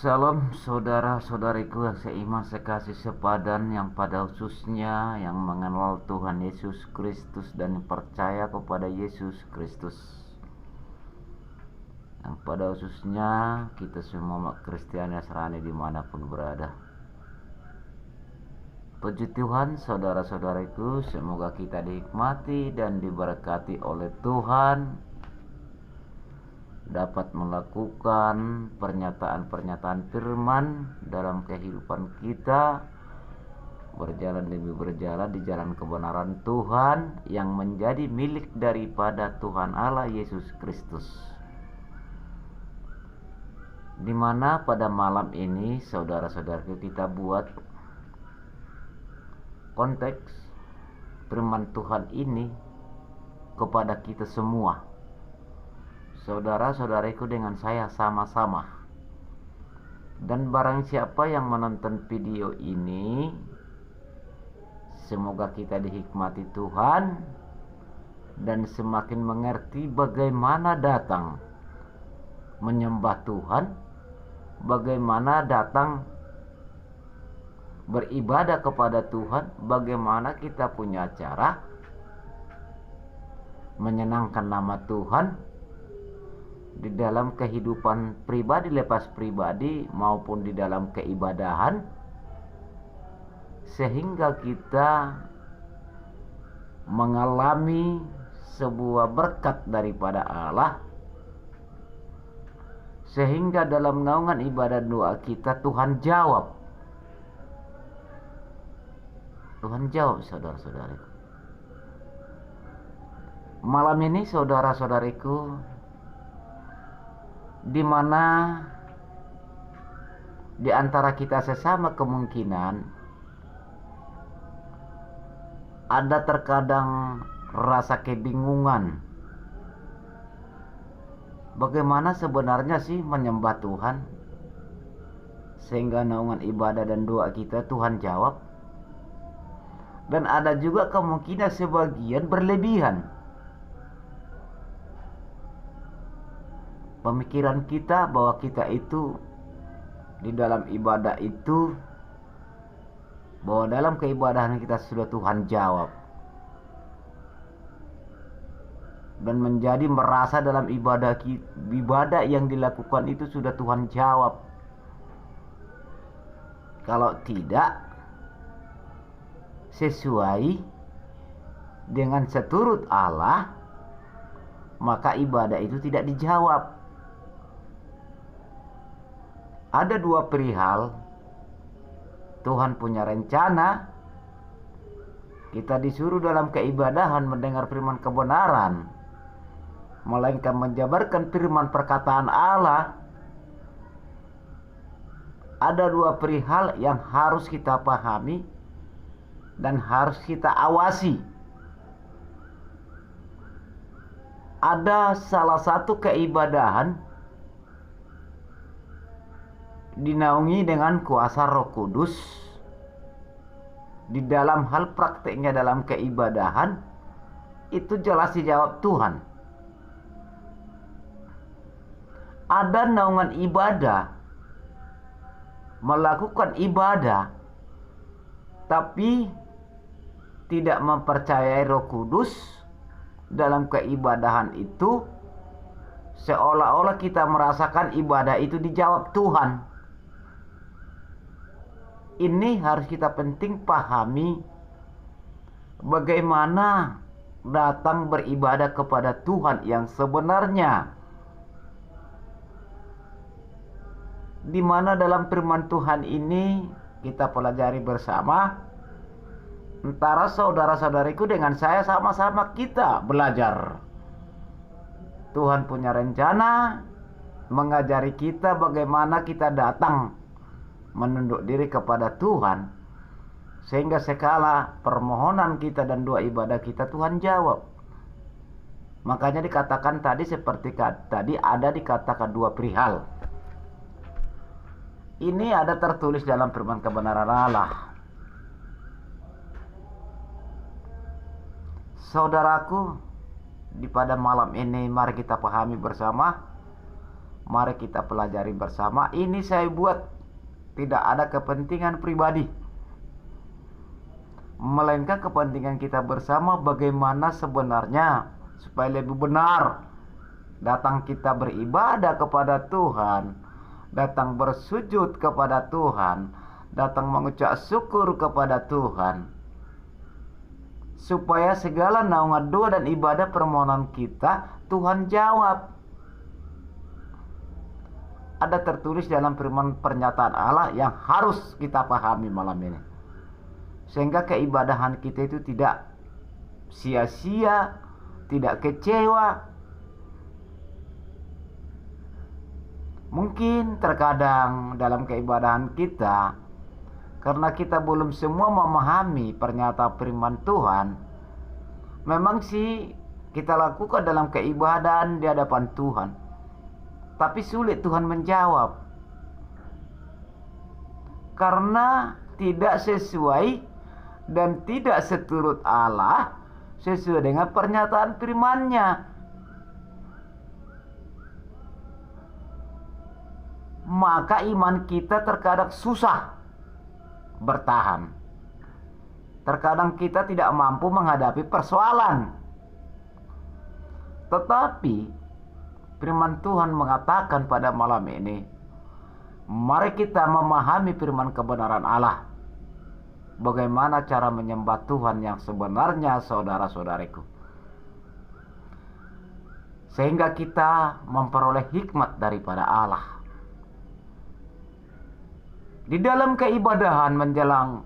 Salam saudara-saudariku yang seiman sekasih sepadan, yang pada khususnya yang mengenal Tuhan Yesus Kristus dan percaya kepada Yesus Kristus. Yang pada khususnya kita semua umat Kristiani Nasrani dimanapun berada. Puji Tuhan, saudara-saudariku, semoga kita dinikmati dan diberkati oleh Tuhan, dapat melakukan pernyataan-pernyataan firman dalam kehidupan kita, berjalan demi berjalan di jalan kebenaran Tuhan yang menjadi milik daripada Tuhan Allah Yesus Kristus. Di mana pada malam ini saudara-saudaraku kita buat konteks firman Tuhan ini kepada kita semua, saudara-saudariku, dengan saya sama-sama. Dan barang siapa yang menonton video ini, semoga kita dihikmati Tuhan dan semakin mengerti bagaimana datang menyembah Tuhan, bagaimana datang beribadah kepada Tuhan, bagaimana kita punya cara menyenangkan nama Tuhan di dalam kehidupan pribadi lepas pribadi maupun di dalam keibadahan, sehingga kita mengalami sebuah berkat daripada Allah, sehingga dalam naungan ibadah doa kita Tuhan jawab. Tuhan jawab, saudara-saudariku. Malam ini saudara-saudariku, di mana di antara kita sesama kemungkinan ada terkadang rasa kebingungan, bagaimana sebenarnya sih menyembah Tuhan sehingga naungan ibadah dan doa kita Tuhan jawab. Dan ada juga kemungkinan sebagian berlebihan pemikiran kita bahwa kita itu di dalam ibadah itu, bahwa dalam keibadahan kita sudah Tuhan jawab, dan menjadi merasa dalam ibadah yang dilakukan itu sudah Tuhan jawab. Kalau tidak sesuai dengan seturut Allah, maka ibadah itu tidak dijawab. Ada dua perihal. Tuhan punya rencana, kita disuruh dalam keibadahan mendengar firman kebenaran, melainkan menjabarkan firman perkataan Allah. Ada dua perihal yang harus kita pahami dan harus kita awasi. Ada salah satu keibadahan dinaungi dengan kuasa Roh Kudus. Di dalam hal prakteknya dalam keibadahan itu jelas dijawab Tuhan. Ada naungan ibadah, melakukan ibadah tapi tidak mempercayai Roh Kudus dalam keibadahan itu, seolah-olah kita merasakan ibadah itu dijawab Tuhan. Ini harus kita penting pahami bagaimana datang beribadah kepada Tuhan yang sebenarnya, di mana dalam firman Tuhan ini kita pelajari bersama. Antara saudara-saudariku dengan saya sama-sama kita belajar. Tuhan punya rencana mengajari kita bagaimana kita datang menunduk diri kepada Tuhan, sehingga segala permohonan kita dan doa ibadah kita Tuhan jawab. Makanya dikatakan tadi, seperti tadi ada dikatakan dua perihal. Ini ada tertulis dalam firman kebenaran Allah. Saudaraku, di pada malam ini mari kita pahami bersama Mari kita pelajari bersama. Ini saya buat tidak ada kepentingan pribadi, melainkan kepentingan kita bersama bagaimana sebenarnya supaya lebih benar datang kita beribadah kepada Tuhan, datang bersujud kepada Tuhan, datang mengucap syukur kepada Tuhan, supaya segala naungan doa dan ibadah permohonan kita Tuhan jawab. Ada tertulis dalam firman pernyataan Allah yang harus kita pahami malam ini, sehingga keibadahan kita itu tidak sia-sia, tidak kecewa. Mungkin terkadang dalam keibadahan kita, karena kita belum semua memahami pernyataan firman Tuhan, memang sih kita lakukan dalam keibadahan di hadapan Tuhan, tapi sulit Tuhan menjawab karena tidak sesuai dan tidak seturut Allah sesuai dengan pernyataan firman-Nya. Maka iman kita terkadang susah bertahan. Terkadang kita tidak mampu menghadapi persoalan. Tetapi firman Tuhan mengatakan pada malam ini, mari kita memahami firman kebenaran Allah. Bagaimana cara menyembah Tuhan yang sebenarnya, saudara-saudariku, sehingga kita memperoleh hikmat daripada Allah. Di dalam keibadahan menjelang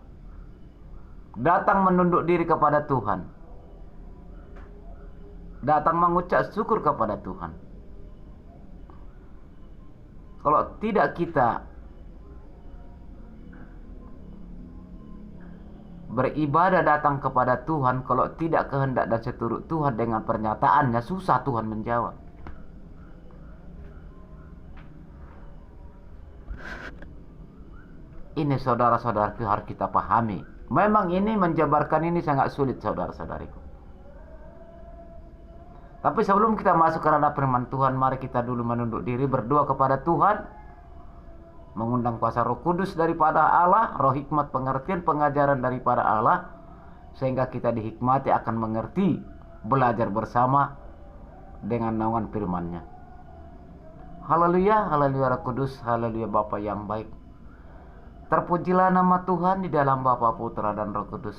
datang menunduk diri kepada Tuhan, datang mengucap syukur kepada Tuhan. Kalau tidak kita beribadah datang kepada Tuhan, kalau tidak kehendak dan seturut Tuhan dengan pernyataannya, susah Tuhan menjawab. Ini saudara-saudaraku harus kita pahami. Memang ini menjabarkan ini sangat sulit, saudara-saudariku. Tapi sebelum kita masuk ke ranah firman Tuhan, mari kita dulu menunduk diri berdoa kepada Tuhan, mengundang kuasa Roh Kudus daripada Allah, roh hikmat pengertian pengajaran daripada Allah, sehingga kita dihikmati akan mengerti, belajar bersama dengan naungan firman-Nya. Haleluya, haleluya Roh Kudus, haleluya Bapa yang baik. Terpujilah nama Tuhan di dalam Bapa, Putra, dan Roh Kudus.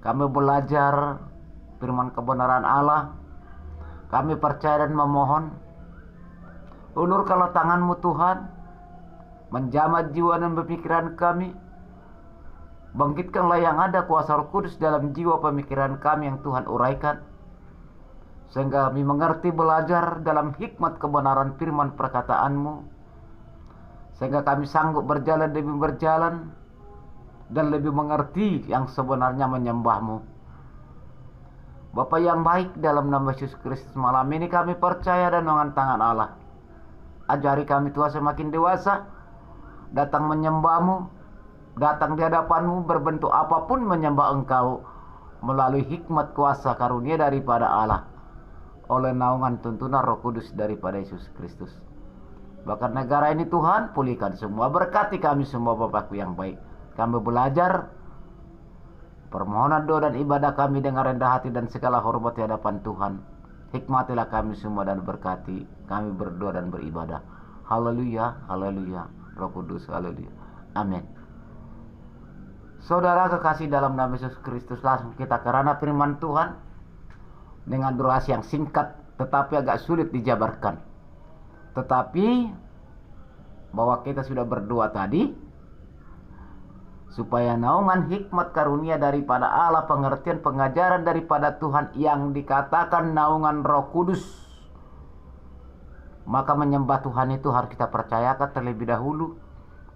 Kami belajar firman kebenaran Allah. Kami percaya dan memohon, ulurkanlah tangan-Mu Tuhan, menjamah jiwa dan pemikiran kami. Bangkitkanlah yang ada kuasa Roh Kudus dalam jiwa pemikiran kami yang Tuhan uraikan, sehingga kami mengerti belajar dalam hikmat kebenaran firman perkataan-Mu, sehingga kami sanggup berjalan demi berjalan dan lebih mengerti yang sebenarnya menyembah-Mu. Bapa yang baik, dalam nama Yesus Kristus malam ini kami percaya dan dengan tangan Allah. Ajari kami Tuhan semakin dewasa, datang menyembah-Mu, datang di hadapan-Mu berbentuk apapun menyembah Engkau, melalui hikmat kuasa karunia daripada Allah, oleh naungan tuntunan Roh Kudus daripada Yesus Kristus. Bahkan negara ini Tuhan pulihkan semua, berkati kami semua Bapakku yang baik. Kami belajar permohonan doa dan ibadah kami dengan rendah hati dan segala hormat di hadapan Tuhan. Hikmatilah kami semua dan berkati kami berdoa dan beribadah. Haleluya, haleluya, Roh Kudus, haleluya. Amin. Saudara kekasih dalam nama Yesus Kristus, langsung kita kerana firman Tuhan dengan durasi yang singkat tetapi agak sulit dijabarkan. Tetapi bahwa kita sudah berdoa tadi, supaya naungan hikmat karunia daripada Allah, pengertian pengajaran daripada Tuhan yang dikatakan naungan Roh Kudus, maka menyembah Tuhan itu harus kita percayakan terlebih dahulu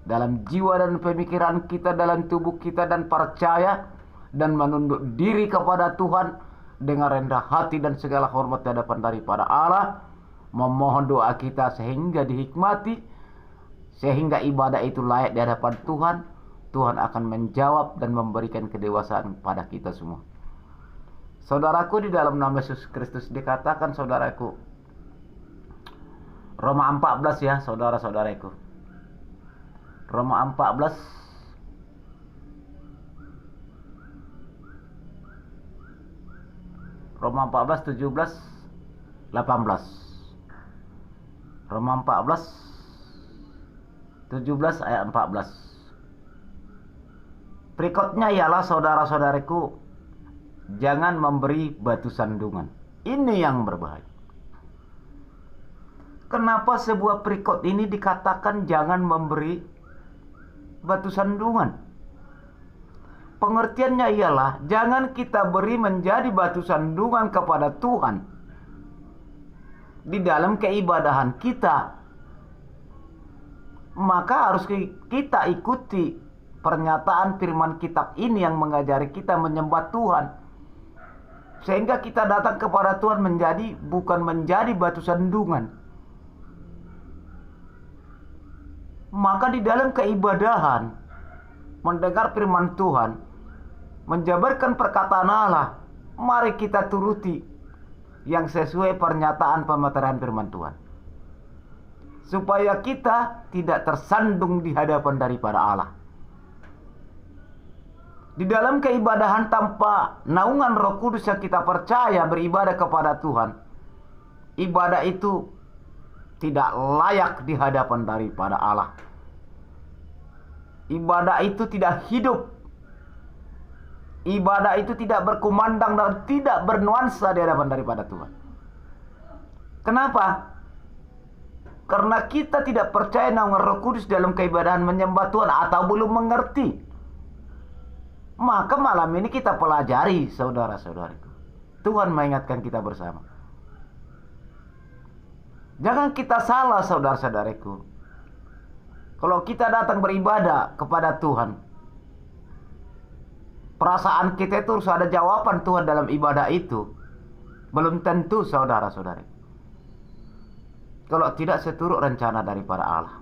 dalam jiwa dan pemikiran kita, dalam tubuh kita, dan percaya dan menunduk diri kepada Tuhan dengan rendah hati dan segala hormat di hadapan daripada Allah, memohon doa kita sehingga dihikmati, sehingga ibadah itu layak di hadapan Tuhan. Tuhan akan menjawab dan memberikan kedewasaan pada kita semua. Saudaraku, di dalam nama Yesus Kristus dikatakan, saudaraku, Roma 14 ya saudara-saudaraku. Roma 14 Roma 14 17 18. Roma 14 17 ayat 14. Berikutnya ialah saudara-saudaraku, jangan memberi batu sandungan. Ini yang berbahaya. Kenapa sebuah perikot ini dikatakan jangan memberi batu sandungan? Pengertiannya ialah jangan kita beri menjadi batu sandungan kepada Tuhan di dalam keibadahan kita. Maka harus kita ikuti pernyataan firman kitab ini yang mengajari kita menyembah Tuhan, sehingga kita datang kepada Tuhan bukan menjadi batu sandungan. Maka di dalam keibadahan, mendengar firman Tuhan, menjabarkan perkataan Allah, mari kita turuti yang sesuai pernyataan pemeteran firman Tuhan, supaya kita tidak tersandung di hadapan daripada Allah. Di dalam keibadahan tanpa naungan Roh Kudus yang kita percaya beribadah kepada Tuhan, ibadah itu tidak layak di hadapan daripada Allah. Ibadah itu tidak hidup. Ibadah itu tidak berkumandang dan tidak bernuansa di hadapan daripada Tuhan. Kenapa? Karena kita tidak percaya naungan Roh Kudus dalam keibadahan menyembah Tuhan atau belum mengerti. Maka malam ini kita pelajari, saudara-saudariku. Tuhan mengingatkan kita bersama. Jangan kita salah, saudara-saudariku. Kalau kita datang beribadah kepada Tuhan, perasaan kita itu harus ada jawaban Tuhan dalam ibadah itu. Belum tentu, saudara-saudari. Kalau tidak seturut rencana daripada Allah.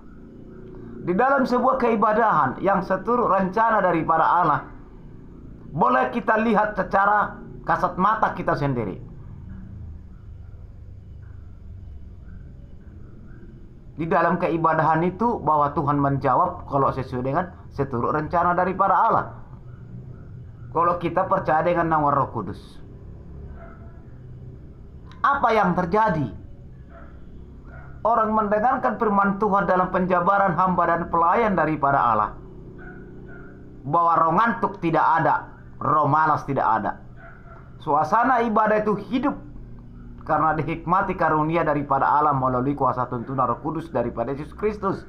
Di dalam sebuah keibadahan yang seturut rencana daripada Allah, boleh kita lihat secara kasat mata kita sendiri. Di dalam keibadahan itu bahwa Tuhan menjawab kalau sesuai dengan seturut rencana daripada Allah. Kalau kita percaya dengan nama Roh Kudus. Apa yang terjadi? Orang mendengarkan firman Tuhan dalam penjabaran hamba dan pelayan daripada Allah, bahwa roh ngantuk tidak ada, roh malas tidak ada. Suasana ibadah itu hidup karena dihikmati karunia daripada Allah melalui kuasa tuntunan Roh Kudus daripada Yesus Kristus.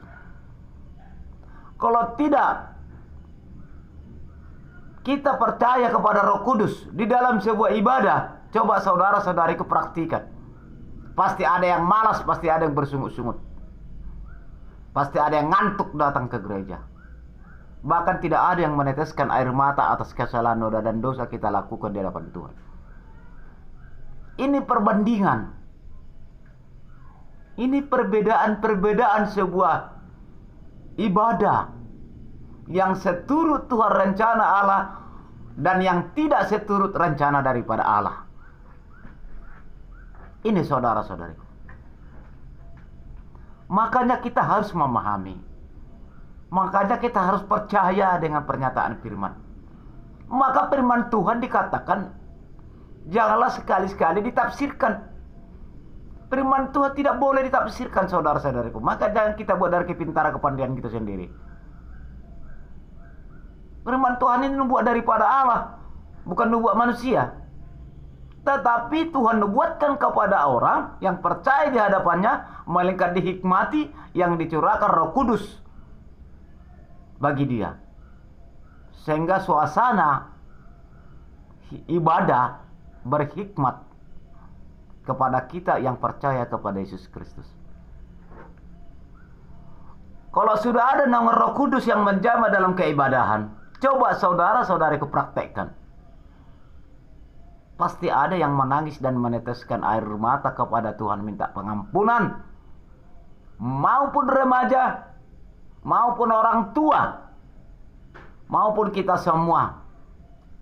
Kalau tidak kita percaya kepada Roh Kudus di dalam sebuah ibadah, coba saudara-saudariku praktikan. Pasti ada yang malas, pasti ada yang bersungut-sungut. Pasti ada yang ngantuk datang ke gereja. Bahkan tidak ada yang meneteskan air mata atas kesalahan, noda dan dosa kita lakukan di hadapan Tuhan. Ini perbandingan. Ini perbedaan-perbedaan sebuah ibadah yang seturut Tuhan rencana Allah dan yang tidak seturut rencana daripada Allah. Ini saudara-saudariku. Makanya kita harus memahami. Makanya kita harus percaya dengan pernyataan firman. Maka firman Tuhan dikatakan, janganlah sekali-sekali ditafsirkan. Firman Tuhan tidak boleh ditafsirkan, saudara-saudariku. Maka jangan kita buat dari kepintaran kepandaian kita sendiri. Firman Tuhan ini nubuat daripada Allah, bukan nubuat manusia. Tetapi Tuhan nubuatkan kepada orang yang percaya di hadapannya, melainkan dihikmati yang dicurahkan Roh Kudus bagi dia. Sehingga suasana ibadah berhikmat kepada kita yang percaya kepada Yesus Kristus. Kalau sudah ada nama Roh Kudus yang menjamah dalam keibadahan, coba saudara-saudariku praktekkan. Pasti ada yang menangis dan meneteskan air mata kepada Tuhan minta pengampunan. Maupun remaja, maupun orang tua, maupun kita semua,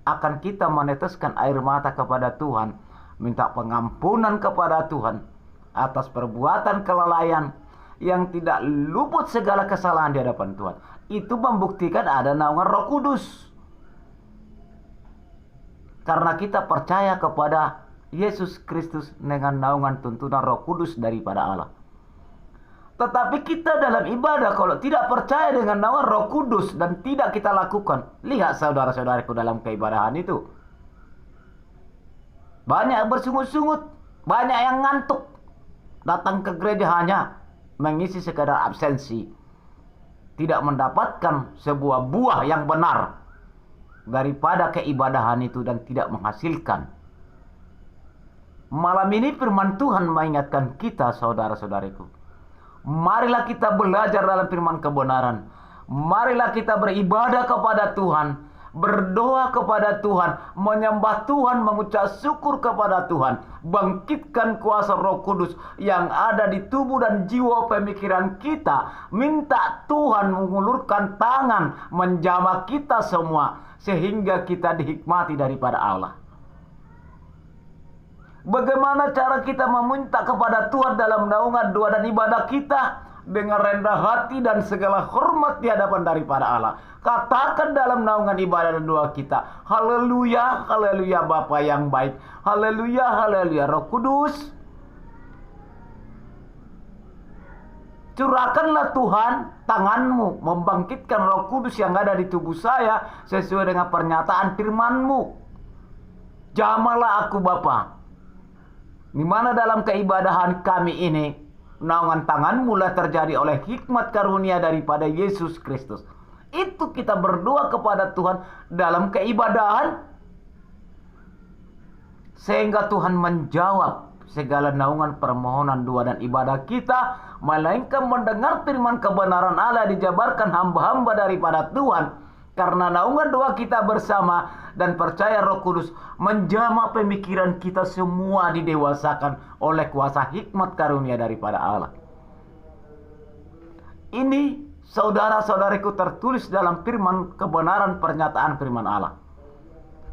akan kita meneteskan air mata kepada Tuhan, minta pengampunan kepada Tuhan atas perbuatan kelalaian, yang tidak luput segala kesalahan di hadapan Tuhan. Itu membuktikan ada naungan Roh Kudus. Karena kita percaya kepada Yesus Kristus dengan naungan tuntunan Roh Kudus daripada Allah. Tetapi kita dalam ibadah kalau tidak percaya dengan naungan Roh Kudus dan tidak kita lakukan, lihat saudara-saudaraku dalam keibadahan itu, banyak yang bersungut-sungut, banyak yang ngantuk, datang ke gereja hanya mengisi sekadar absensi, tidak mendapatkan sebuah buah yang benar daripada keibadahan itu dan tidak menghasilkan. Malam ini firman Tuhan mengingatkan kita, saudara-saudariku, marilah kita belajar dalam firman kebenaran. Marilah kita beribadah kepada Tuhan, berdoa kepada Tuhan, menyembah Tuhan, mengucap syukur kepada Tuhan. Bangkitkan kuasa Roh Kudus yang ada di tubuh dan jiwa pemikiran kita. Minta Tuhan mengulurkan tangan, menjamah kita semua, sehingga kita dihikmati daripada Allah. Bagaimana cara kita meminta kepada Tuhan dalam naungan doa dan ibadah kita? Dengan rendah hati dan segala hormat di hadapan daripada Allah. Katakan dalam naungan ibadah dan doa kita, haleluya, haleluya Bapa yang baik, haleluya, haleluya Roh Kudus. Curahkanlah Tuhan tanganmu membangkitkan Roh Kudus yang ada di tubuh saya sesuai dengan pernyataan firman-Mu. Jamalah aku Bapa. Di mana dalam keibadahan kami ini, naungan tangan mulai terjadi oleh hikmat karunia daripada Yesus Kristus. Itu kita berdoa kepada Tuhan dalam keibadahan, sehingga Tuhan menjawab segala naungan permohonan doa dan ibadah kita, melainkan mendengar firman kebenaran Allah dijabarkan hamba-hamba daripada Tuhan. Karena naungan doa kita bersama dan percaya Roh Kudus menjamah pemikiran kita semua didewasakan oleh kuasa hikmat karunia daripada Allah. Ini saudara-saudariku tertulis dalam firman kebenaran pernyataan firman Allah.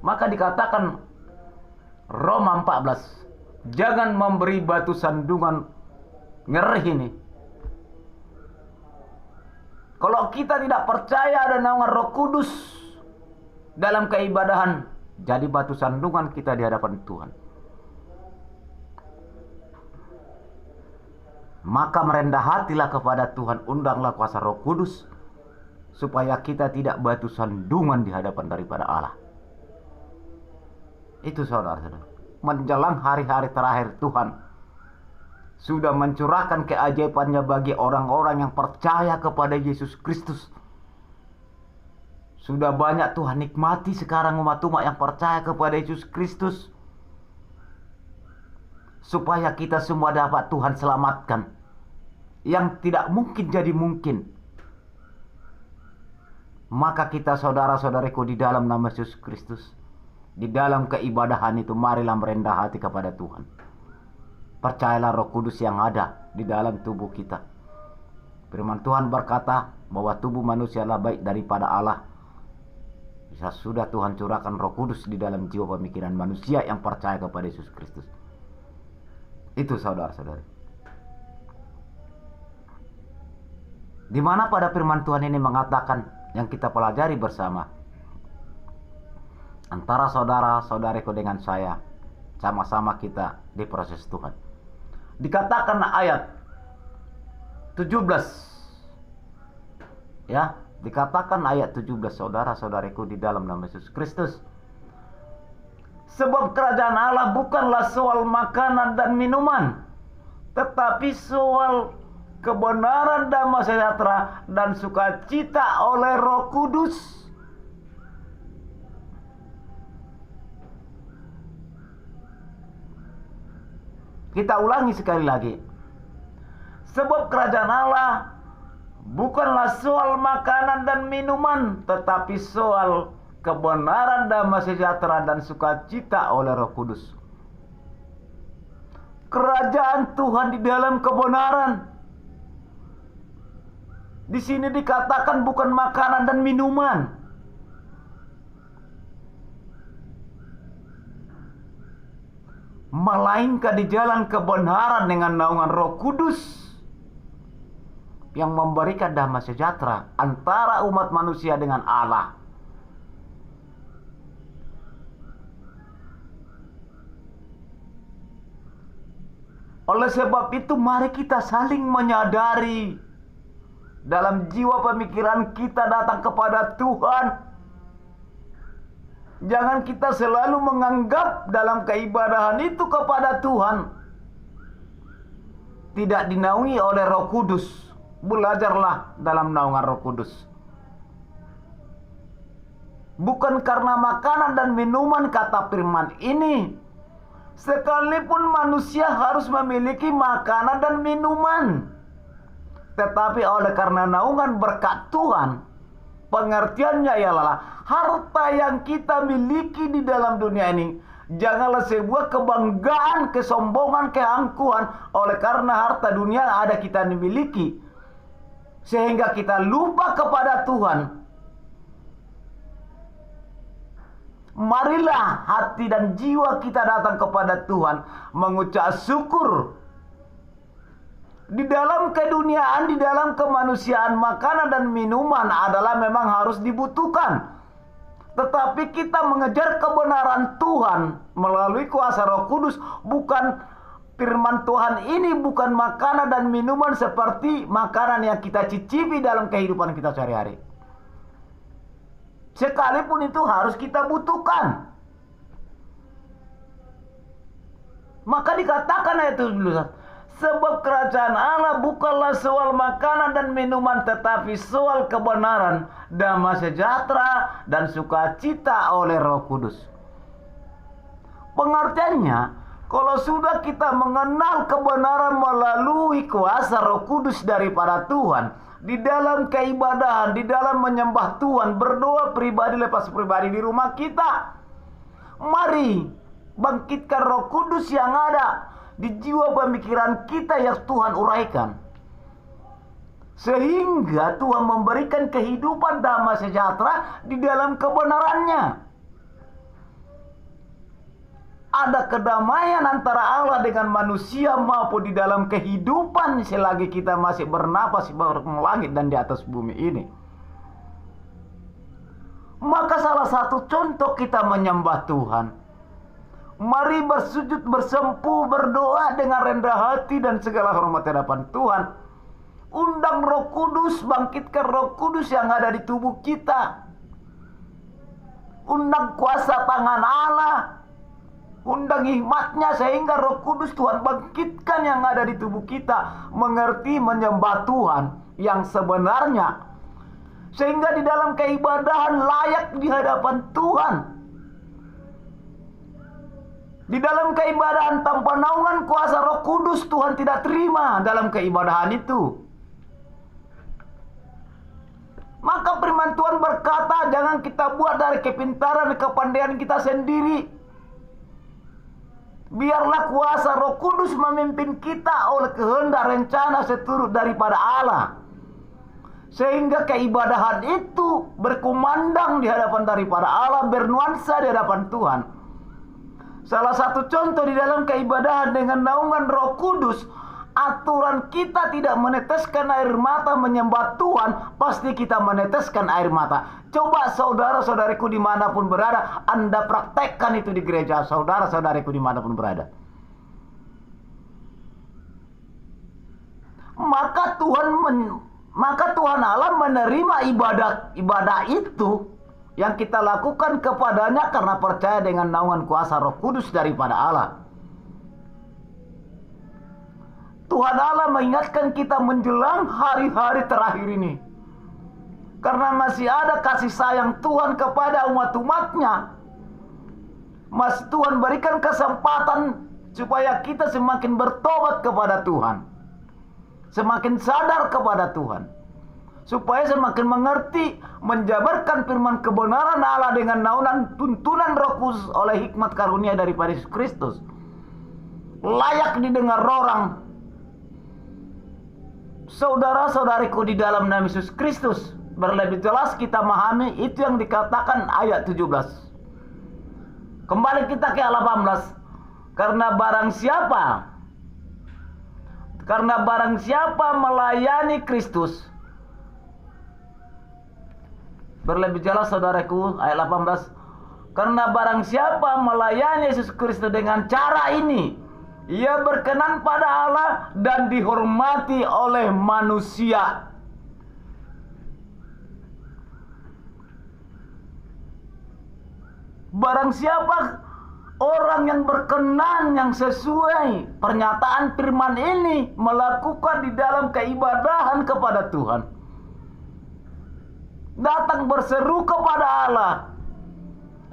Maka dikatakan Roma 14, jangan memberi batu sandungan ngereh ini. Kalau kita tidak percaya ada naungan Roh Kudus dalam keibadahan, jadi batu sandungan kita di hadapan Tuhan. Maka merendah hatilah kepada Tuhan, undanglah kuasa Roh Kudus, supaya kita tidak batu sandungan di hadapan daripada Allah. Itu saudara-saudara. Menjelang hari-hari terakhir Tuhan sudah mencurahkan keajaibannya bagi orang-orang yang percaya kepada Yesus Kristus. Sudah banyak Tuhan nikmati sekarang umat-umat yang percaya kepada Yesus Kristus, supaya kita semua dapat Tuhan selamatkan. Yang tidak mungkin jadi mungkin. Maka kita saudara-saudariku di dalam nama Yesus Kristus, di dalam keibadahan itu, marilah merendah hati kepada Tuhan. Percayalah Roh Kudus yang ada di dalam tubuh kita. Firman Tuhan berkata bahwa tubuh manusia adalah baik daripada Allah. Bisa sudah Tuhan curahkan Roh Kudus di dalam jiwa pemikiran manusia yang percaya kepada Yesus Kristus. Itu saudara-saudari. Di mana pada firman Tuhan ini mengatakan yang kita pelajari bersama, antara saudara-saudariku dengan saya, sama-sama kita di proses Tuhan. Dikatakan ayat 17. Ya, dikatakan ayat 17, saudara-saudariku di dalam nama Yesus Kristus. Sebab kerajaan Allah bukanlah soal makanan dan minuman, tetapi soal kebenaran, damai sejahtera dan sukacita oleh Roh Kudus. Kita ulangi sekali lagi. Sebab kerajaan Allah bukanlah soal makanan dan minuman, tetapi soal kebenaran, damai sejahtera dan sukacita oleh Roh Kudus. Kerajaan Tuhan di dalam kebenaran. Di sini dikatakan bukan makanan dan minuman, melainkan di jalan kebenaran dengan naungan Roh Kudus. yang memberikan damai sejahtera antara umat manusia dengan Allah. Oleh sebab itu mari kita saling menyadari dalam jiwa pemikiran kita datang kepada Tuhan. Jangan kita selalu menganggap dalam keibadahan itu kepada Tuhan tidak dinaungi oleh Roh Kudus. Belajarlah dalam naungan Roh Kudus. Bukan karena makanan dan minuman, kata firman ini, sekalipun manusia harus memiliki makanan dan minuman, tetapi oleh karena naungan berkat Tuhan, pengertiannya ialah harta yang kita miliki di dalam dunia ini janganlah sebuah kebanggaan, kesombongan, keangkuhan oleh karena harta dunia yang ada kita miliki, sehingga kita lupa kepada Tuhan. Marilah hati dan jiwa kita datang kepada Tuhan, mengucap syukur. Di dalam keduniaan, di dalam kemanusiaan, makanan dan minuman adalah memang harus dibutuhkan. Tetapi kita mengejar kebenaran Tuhan melalui kuasa Roh Kudus. Bukan firman Tuhan ini bukan makanan dan minuman seperti makanan yang kita cicipi dalam kehidupan kita sehari-hari. Sekalipun itu harus kita butuhkan. Maka dikatakan ayat 17, sebab kerajaan Allah bukanlah soal makanan dan minuman, tetapi soal kebenaran, damai sejahtera, dan sukacita oleh Roh Kudus. Pengertiannya, kalau sudah kita mengenal kebenaran melalui kuasa Roh Kudus daripada Tuhan, di dalam keibadahan, di dalam menyembah Tuhan, berdoa pribadi lepas pribadi di rumah kita, mari bangkitkan Roh Kudus yang ada di jiwa pemikiran kita yang Tuhan uraikan, sehingga Tuhan memberikan kehidupan damai sejahtera di dalam kebenarannya. Ada kedamaian antara Allah dengan manusia maupun di dalam kehidupan selagi kita masih bernapas di bawah langit dan di atas bumi ini. Maka salah satu contoh kita menyembah Tuhan, mari bersujud, bersempuh, berdoa dengan rendah hati dan segala hormat di hadapan Tuhan. Undang Roh Kudus, bangkitkan Roh Kudus yang ada di tubuh kita. Undang kuasa tangan Allah, undang hikmatnya sehingga Roh Kudus Tuhan bangkitkan yang ada di tubuh kita, mengerti menyembah Tuhan yang sebenarnya, sehingga di dalam keibadahan layak di hadapan Tuhan. Di dalam keibadahan tanpa naungan kuasa Roh Kudus, Tuhan tidak terima dalam keibadahan itu. Maka firman Tuhan berkata, jangan kita buat dari kepintaran dan kepandaian kita sendiri. Biarlah kuasa Roh Kudus memimpin kita oleh kehendak rencana seturut daripada Allah, sehingga keibadahan itu berkumandang di hadapan daripada Allah, bernuansa di hadapan Tuhan. Salah satu contoh di dalam keibadahan dengan naungan Roh Kudus, aturan kita tidak meneteskan air mata menyembah Tuhan, pasti kita meneteskan air mata. Coba saudara-saudariku dimanapun berada, Anda praktekkan itu di gereja, saudara-saudariku dimanapun berada. Maka Tuhan Allah menerima ibadah itu yang kita lakukan kepadanya karena percaya dengan naungan kuasa Roh Kudus daripada Allah. Tuhan Allah mengingatkan kita menjelang hari-hari terakhir ini, karena masih ada kasih sayang Tuhan kepada umat-umatnya. Masih Tuhan berikan kesempatan supaya kita semakin bertobat kepada Tuhan, semakin sadar kepada Tuhan, supaya semakin mengerti, menjabarkan firman kebenaran Allah dengan naungan tuntunan Roh Kudus oleh hikmat karunia daripada Yesus Kristus, layak didengar orang. Saudara-saudariku di dalam nama Yesus Kristus, berlebih jelas kita memahami itu yang dikatakan ayat 17. Kembali kita ke 18. Karena barang siapa, Karena barang siapa melayani Kristus, berlebih jelas saudaraku, ayat 18. Karena barang siapa melayani Yesus Kristus dengan cara ini, ia berkenan pada Allah dan dihormati oleh manusia. Barang siapa orang yang berkenan, yang sesuai pernyataan firman ini, melakukan di dalam keibadahan kepada Tuhan, datang berseru kepada Allah,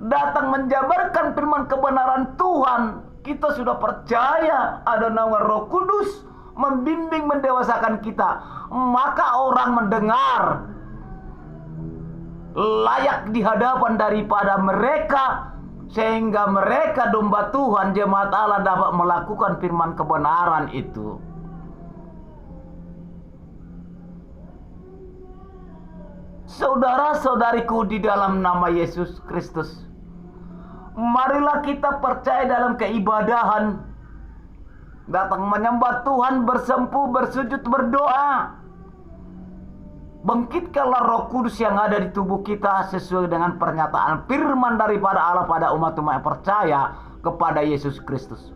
datang menjabarkan firman kebenaran Tuhan, kita sudah percaya ada naungan Roh Kudus membimbing mendewasakan kita, maka orang mendengar layak di hadapan daripada mereka, sehingga mereka domba Tuhan, jemaat Allah, dapat melakukan firman kebenaran itu. Saudara-saudariku di dalam nama Yesus Kristus, marilah kita percaya dalam keibadahan, datang menyembah Tuhan, bersempuh, bersujud, berdoa. Bangkitkanlah Roh Kudus yang ada di tubuh kita sesuai dengan pernyataan firman daripada Allah pada umat-umat yang percaya kepada Yesus Kristus.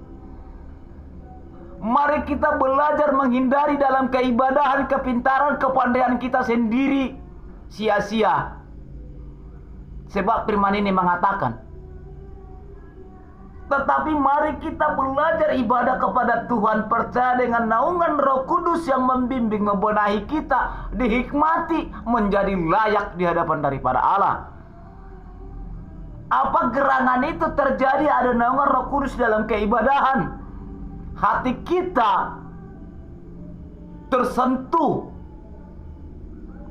Mari kita belajar menghindari dalam keibadahan, kepintaran, kepandaian kita sendiri sia-sia. Sebab firman ini mengatakan, tetapi mari kita belajar ibadah kepada Tuhan, percaya dengan naungan Roh Kudus yang membimbing, membenahi kita, dihikmati menjadi layak di hadapan daripada Allah. Apa gerangan itu terjadi? Ada naungan Roh Kudus dalam keibadahan. Hati kita tersentuh,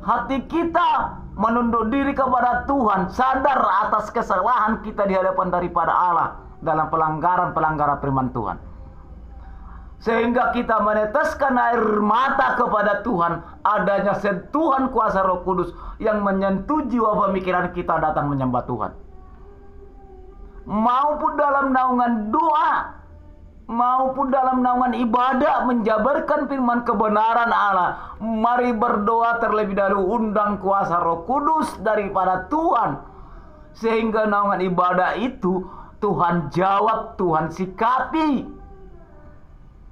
hati kita menunduk diri kepada Tuhan, sadar atas kesalahan kita di hadapan daripada Allah dalam pelanggaran-pelanggaran firman Tuhan, sehingga kita meneteskan air mata kepada Tuhan. Adanya sentuhan kuasa Roh Kudus yang menyentuh jiwa pemikiran kita datang menyembah Tuhan, maupun dalam naungan doa, maupun dalam naungan ibadah, menjabarkan firman kebenaran Allah. Mari berdoa terlebih dahulu, undang kuasa Roh Kudus daripada Tuhan, sehingga naungan ibadah itu Tuhan jawab, Tuhan sikapi.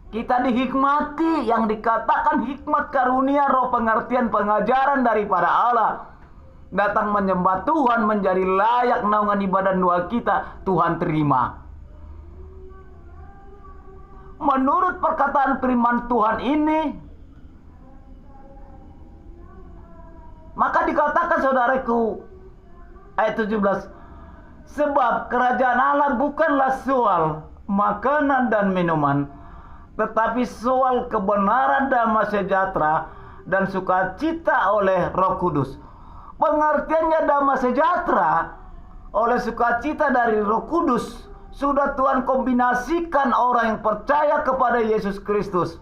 Kita dihikmati, yang dikatakan hikmat karunia roh pengertian pengajaran daripada Allah. Datang menyembah Tuhan menjadi layak naungan ibadah doa kita, Tuhan terima. Menurut perkataan firman Tuhan ini, maka dikatakan saudaraku, ayat 17, sebab kerajaan Allah bukanlah soal makanan dan minuman, tetapi soal kebenaran, damai sejahtera, dan sukacita oleh Roh Kudus. Pengertiannya damai sejahtera oleh sukacita dari Roh Kudus sudah Tuhan kombinasikan orang yang percaya kepada Yesus Kristus,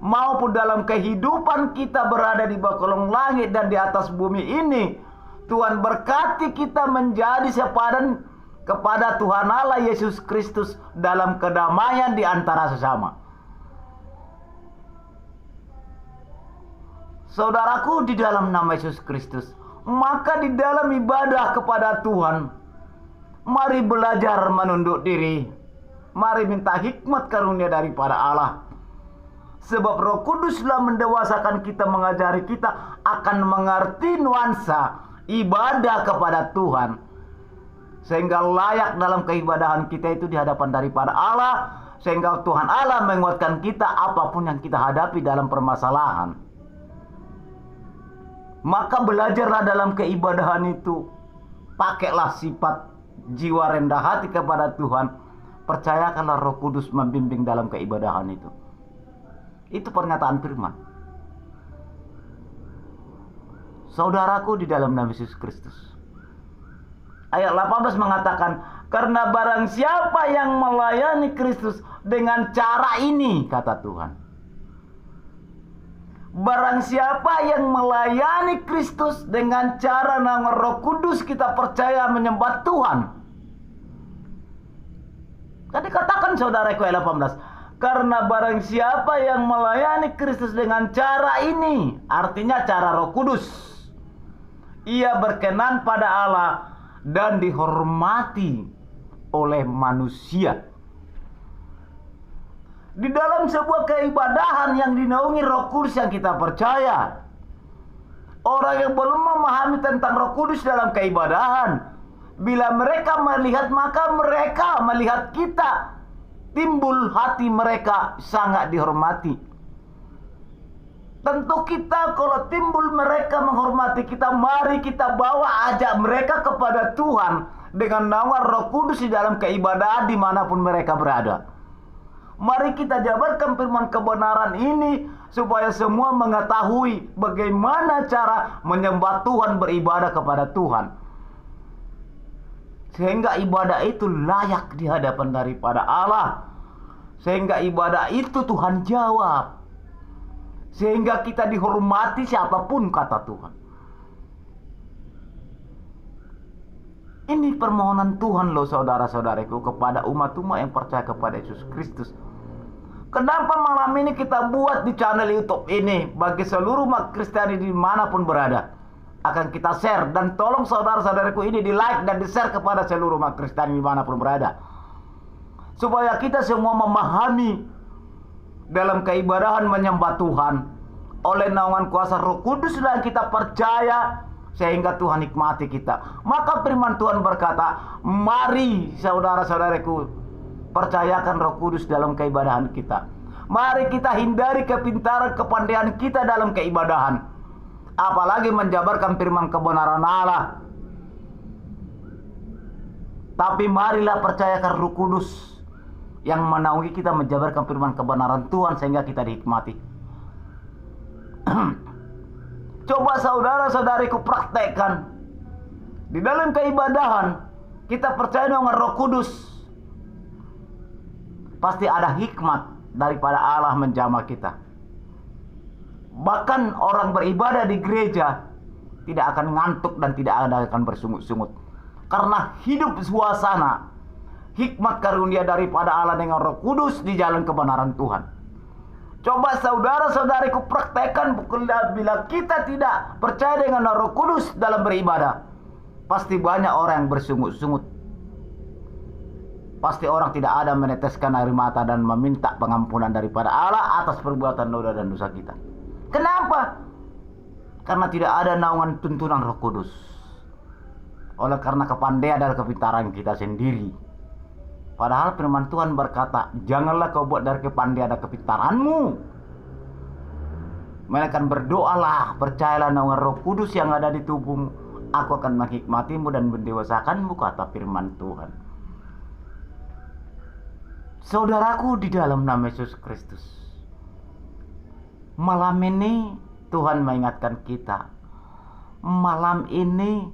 maupun dalam kehidupan kita berada di bawah kolong langit dan di atas bumi ini. Tuhan berkati kita menjadi sepadan kepada Tuhan Allah Yesus Kristus dalam kedamaian di antara sesama. Saudaraku di dalam nama Yesus Kristus, maka di dalam ibadah kepada Tuhan, mari belajar menunduk diri. Mari minta hikmat karunia daripada Allah. Sebab Roh Kuduslah mendewasakan kita, mengajari kita akan mengerti nuansa ibadah kepada Tuhan, sehingga layak dalam keibadahan kita itu di hadapan daripada Allah, sehingga Tuhan Allah menguatkan kita apapun yang kita hadapi dalam permasalahan. Maka belajarlah dalam keibadahan itu, pakailah sifat jiwa rendah hati kepada Tuhan, percayakanlah Roh Kudus membimbing dalam keibadahan itu. Itu pernyataan firman. Saudaraku di dalam nama Yesus Kristus, ayat 18 mengatakan, karena barang siapa yang melayani Kristus dengan cara ini, kata Tuhan, barang siapa yang melayani Kristus dengan cara nama Roh Kudus, kita percaya menyembah Tuhan. Kan dikatakan saudaraku ayat 18, Karena barang siapa yang melayani Kristus dengan cara ini, artinya cara Roh Kudus, ia berkenan pada Allah dan dihormati oleh manusia. Di dalam sebuah keibadahan yang dinaungi Roh Kudus yang kita percaya, orang yang belum memahami tentang Roh Kudus dalam keibadahan, bila mereka melihat, maka mereka melihat kita, timbul hati mereka sangat dihormati. Tentu kita kalau timbul mereka menghormati kita, mari kita bawa, ajak mereka kepada Tuhan dengan naungan Roh Kudus di dalam keibadahan dimanapun mereka berada. Mari kita jabarkan firman kebenaran ini supaya semua mengetahui bagaimana cara menyembah Tuhan, beribadah kepada Tuhan, sehingga ibadah itu layak di hadapan daripada Allah, sehingga ibadah itu Tuhan jawab, sehingga kita dihormati siapapun, kata Tuhan. Ini permohonan Tuhan loh saudara-saudaraku kepada umat-umat yang percaya kepada Yesus Kristus. Kenapa malam ini kita buat di channel YouTube ini bagi seluruh umat Kristiani dimanapun berada? Akan kita share, dan tolong saudara-saudaraku ini di like dan di share kepada seluruh umat Kristiani dimanapun berada, supaya kita semua memahami dalam keibadahan menyembah Tuhan oleh naungan kuasa Roh Kudus yang kita percaya, sehingga Tuhan nikmati kita. Maka firman Tuhan berkata, mari saudara-saudaraku percayakan Roh Kudus dalam keibadahan kita. Mari kita hindari kepintaran, kepandaian kita dalam keibadahan, apalagi menjabarkan firman kebenaran Allah. Tapi marilah percayakan Roh Kudus yang menaungi kita menjabarkan firman kebenaran Tuhan sehingga kita dinikmati. Coba saudara-saudariku praktekkan di dalam keibadahan. Kita percaya dengan Roh Kudus, pasti ada hikmat daripada Allah menjamah kita. Bahkan orang beribadah di gereja tidak akan ngantuk dan tidak akan bersungut-sungut, karena hidup suasana hikmat karunia daripada Allah dengan Roh Kudus di jalan kebenaran Tuhan. Coba saudara-saudariku praktekkan, bila kita tidak percaya dengan Roh Kudus dalam beribadah, pasti banyak orang yang bersungut-sungut. Pasti orang tidak ada meneteskan air mata dan meminta pengampunan daripada Allah atas perbuatan noda dan dosa kita. Kenapa? Karena tidak ada naungan tuntunan Roh Kudus. Oleh karena kepandaian dan kepintaran kita sendiri. Padahal firman Tuhan berkata, janganlah kau buat dari kepandaian dan kepintaranmu, melainkan berdoalah, percayalah naungan Roh Kudus yang ada di tubuhmu. Aku akan menghikmatimu dan mendewasakanmu, kata firman Tuhan. Saudaraku di dalam nama Yesus Kristus, malam ini Tuhan mengingatkan kita. Malam ini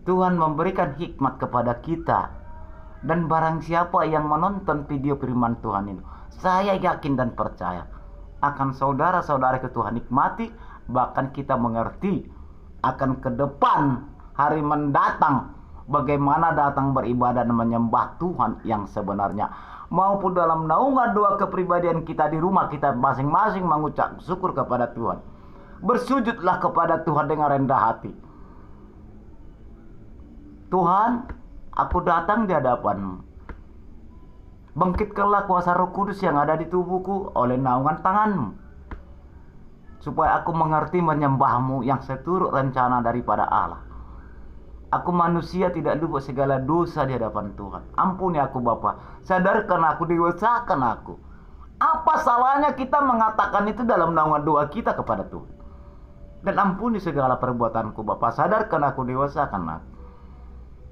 Tuhan memberikan hikmat kepada kita. Dan barang siapa yang menonton video firman Tuhan ini, saya yakin dan percaya akan saudara-saudara Tuhan nikmati. Bahkan kita mengerti akan ke depan hari mendatang bagaimana datang beribadah dan menyembah Tuhan yang sebenarnya. Maupun dalam naungan doa kepribadian kita di rumah kita masing-masing mengucap syukur kepada Tuhan. Bersujudlah kepada Tuhan dengan rendah hati. Tuhan, aku datang di hadapan-Mu. Bangkitkanlah kuasa Roh Kudus yang ada di tubuhku oleh naungan tangan-Mu, supaya aku mengerti menyembah-Mu yang seturut rencana daripada Allah. Aku manusia tidak luput segala dosa di hadapan Tuhan. Ampuni aku Bapa, sadarkan aku, dewasakan aku. Apa salahnya kita mengatakan itu dalam naungan doa kita kepada Tuhan? Dan ampuni segala perbuatanku Bapa, sadarkan aku, dewasakan aku.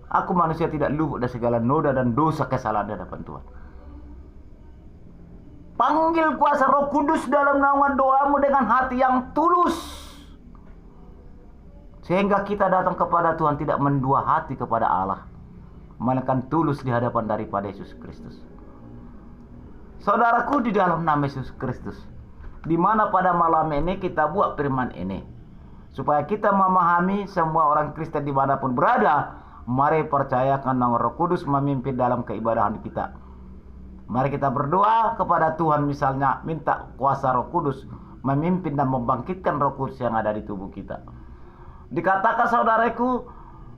Aku manusia tidak luput dari segala noda dan dosa kesalahan di hadapan Tuhan. Panggil kuasa Roh Kudus dalam naungan doamu dengan hati yang tulus, sehingga kita datang kepada Tuhan tidak mendua hati kepada Allah, melainkan tulus di hadapan daripada Yesus Kristus. Saudaraku di dalam nama Yesus Kristus, di mana pada malam ini kita buat firman ini, supaya kita memahami semua orang Kristen dimanapun berada. Mari percayakan naungan Roh Kudus memimpin dalam keibadahan kita. Mari kita berdoa kepada Tuhan, misalnya minta kuasa Roh Kudus memimpin dan membangkitkan Roh Kudus yang ada di tubuh kita. Dikatakan saudaraku,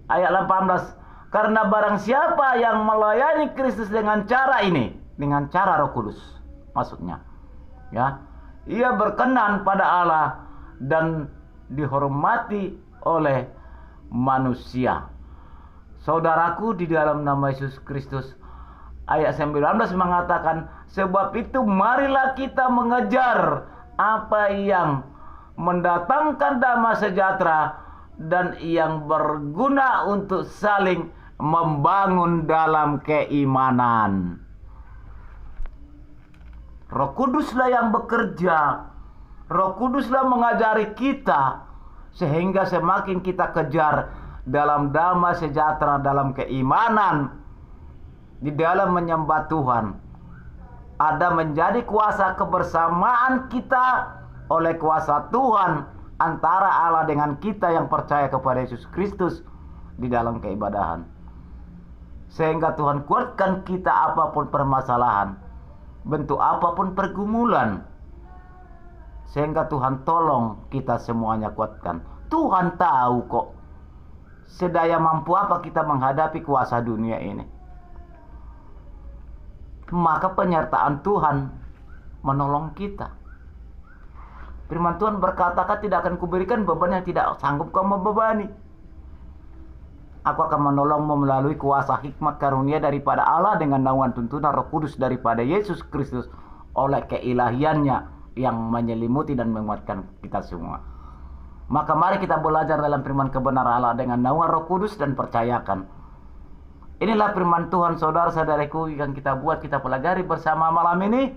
ayat 18, karena barang siapa yang melayani Kristus dengan cara ini, dengan cara Roh Kudus, maksudnya, ya, ia berkenan pada Allah dan dihormati oleh manusia. Saudaraku, di dalam nama Yesus Kristus, ayat 19 mengatakan, sebab itu marilah kita mengejar apa yang mendatangkan damai sejahtera dan yang berguna untuk saling membangun dalam keimanan. Roh Kuduslah yang bekerja. Roh Kuduslah mengajari kita sehingga semakin kita kejar dalam damai sejahtera, dalam keimanan, di dalam menyembah Tuhan. Ada menjadi kuasa kebersamaan kita oleh kuasa Tuhan antara Allah dengan kita yang percaya kepada Yesus Kristus di dalam keibadahan. Sehingga Tuhan kuatkan kita apapun permasalahan, bentuk apapun pergumulan. Sehingga Tuhan tolong kita semuanya kuatkan. Tuhan tahu kok sedaya mampu apa kita menghadapi kuasa dunia ini. Maka penyertaan Tuhan menolong kita. Firman Tuhan berkata, tidak akan kuberikan beban yang tidak sanggup kamu membebani. Aku akan menolongmu melalui kuasa hikmat karunia daripada Allah dengan naungan tuntunan Roh Kudus daripada Yesus Kristus oleh keilahiannya yang menyelimuti dan menguatkan kita semua. Maka mari kita belajar dalam firman kebenaran Allah dengan naungan Roh Kudus dan percayakan. Inilah firman Tuhan, saudara-saudariku, yang kita buat, kita pelajari bersama malam ini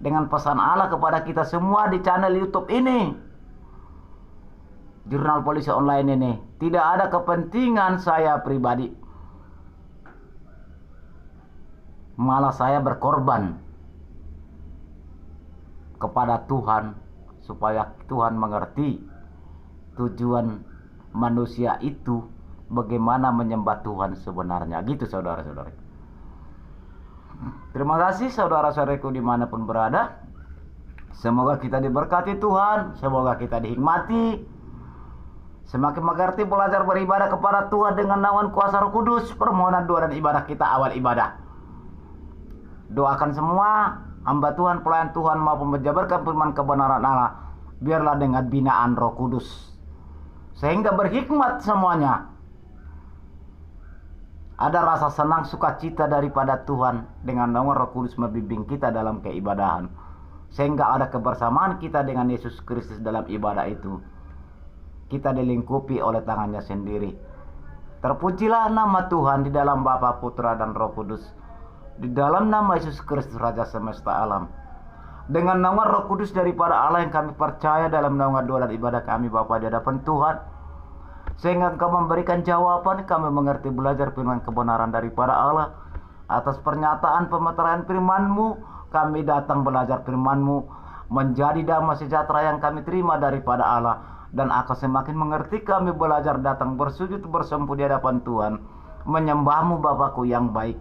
dengan pesan Allah kepada kita semua di channel YouTube ini, Jurnal Polisi Online ini. Tidak ada kepentingan saya pribadi, malah saya berkorban kepada Tuhan supaya Tuhan mengerti tujuan manusia itu bagaimana menyembah Tuhan sebenarnya. Gitu saudara-saudari. Terima kasih saudara-saudariku dimanapun berada. Semoga kita diberkati Tuhan, semoga kita dihikmati, semakin mengerti belajar beribadah kepada Tuhan dengan naungan kuasa Roh Kudus. Permohonan doa dan ibadah kita awal ibadah. Doakan semua hamba Tuhan, pelayan Tuhan maupun menjabarkan firman kebenaran Allah, biarlah dengan binaan Roh Kudus sehingga berhikmat semuanya. Ada rasa senang sukacita daripada Tuhan dengan naungan Roh Kudus membimbing kita dalam keibadahan, sehingga ada kebersamaan kita dengan Yesus Kristus dalam ibadah itu. Kita dilingkupi oleh tangannya sendiri. Terpujilah nama Tuhan di dalam Bapa, Putra, dan Roh Kudus, di dalam nama Yesus Kristus Raja semesta alam. Dengan naungan Roh Kudus daripada Allah yang kami percaya dalam naungan doa dan ibadah kami Bapa di hadapan Tuhan, sehingga Engkau memberikan jawaban, kami mengerti belajar firman kebenaran daripada Allah. Atas pernyataan pemeteran firman-Mu, kami datang belajar firman-Mu, menjadi damai sejahtera yang kami terima daripada Allah. Dan akan semakin mengerti, kami belajar datang bersujud bersempuh di hadapan Tuhan, menyembah-Mu Bapakku yang baik,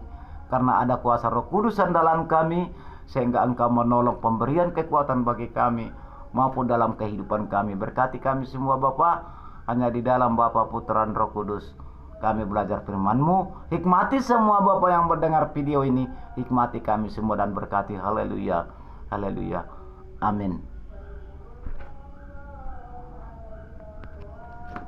karena ada kuasa Roh Kudus dalam kami, sehingga Engkau menolong pemberian kekuatan bagi kami maupun dalam kehidupan kami. Berkati kami semua Bapa. Hanya di dalam Bapa, Putra, dan Roh Kudus kami belajar firman-Mu. Hikmati semua Bapa yang mendengar video ini. Hikmati kami semua dan berkati. Haleluya. Haleluya. Amin.